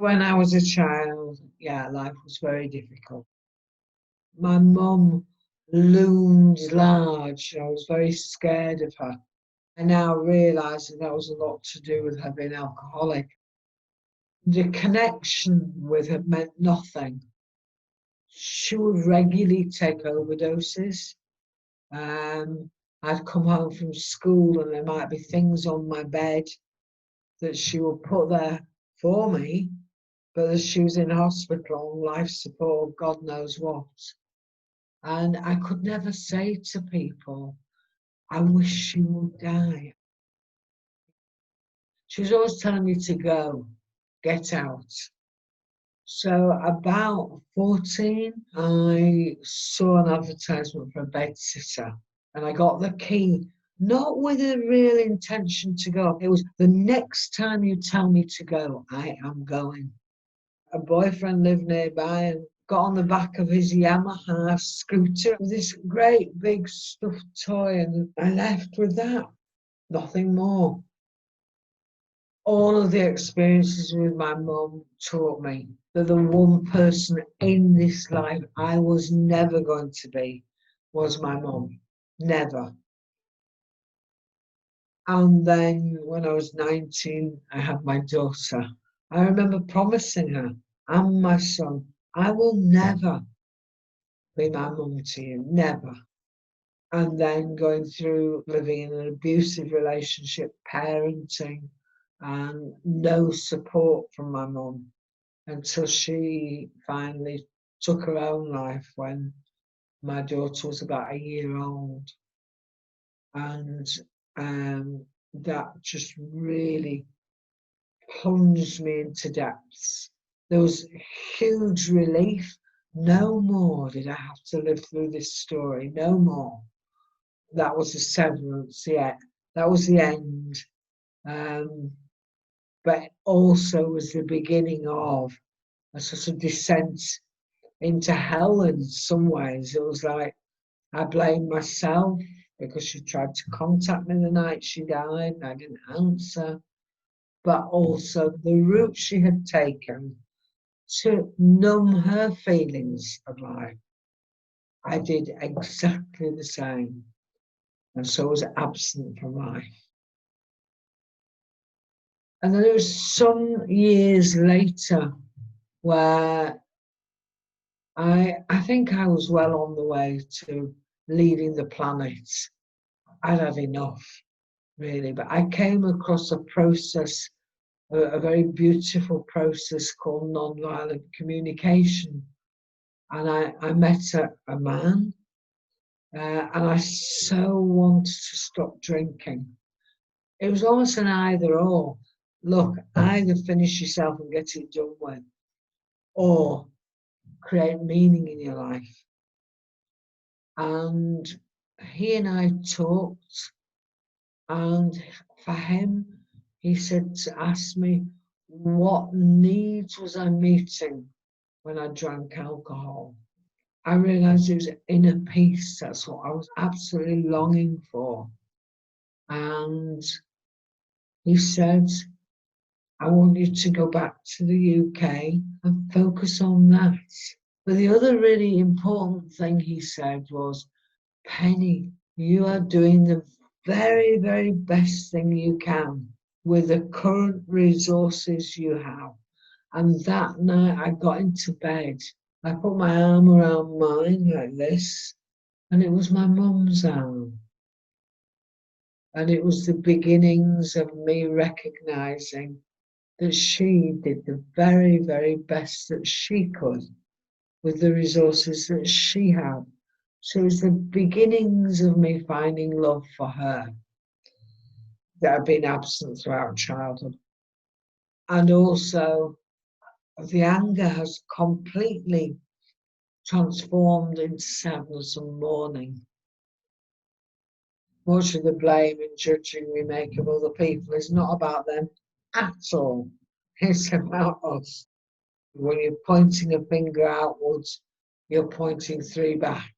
When I was a child, yeah, life was very difficult. My mum loomed large. I was very scared of her. I now realise that that was a lot to do with her being alcoholic. The connection with her meant nothing. She would regularly take overdoses. Um, I'd come home from school and there might be things on my bed that she would put there for me, but as she was in hospital on life support, God knows what. And I could never say to people, I wish she would die. She was always telling me to go, get out. So about 14, I saw an advertisement for a bed sitter and I got the key, not with a real intention to go. It was the next time you tell me to go, I am going. A boyfriend lived nearby and got on the back of his Yamaha scooter with this great big stuffed toy, and I left with that, nothing more. All of the experiences with my mum taught me that the one person in this life I was never going to be was my mum. Never. And then when I was 19, I had my daughter. I remember promising her and my son, I will never be my mum to you, never. And then going through living in an abusive relationship, parenting, and no support from my mum until she finally took her own life when my daughter was about a year old. And that just really plunged me into depths. There was huge relief. No more did I have to live through this story. No more. That was a severance, yeah. That was the end. But also was the beginning of a sort of descent into hell in some ways. It was like I blamed myself because she tried to contact me the night she died and I didn't answer. But also the route she had taken to numb her feelings of life. I did exactly the same. And so was absent from life. And then there was some years later where I think I was well on the way to leaving the planet. I'd had enough, really. But I came across a process, a very beautiful process called nonviolent communication. And I met a man, and I so wanted to stop drinking. It was almost an either or. Look, either finish yourself and get it done with, or create meaning in your life. And he and I talked, and for him, he said to ask me what needs was I meeting when I drank alcohol. I realised it was inner peace. That's what I was absolutely longing for. And he said, I want you to go back to the UK and focus on that. But the other really important thing he said was, Penny, you are doing the very, very best thing you can with the current resources you have. And that night I got into bed. I put my arm around mine like this, and it was my mum's arm. And it was the beginnings of me recognizing that she did the very, very best that she could with the resources that she had. So it was the beginnings of me finding love for her that had been absent throughout childhood. And also the anger has completely transformed into sadness and mourning. Much of the blame and judging we make of other people is not about them at all. It's about us. When you're pointing a finger outwards, you're pointing three back.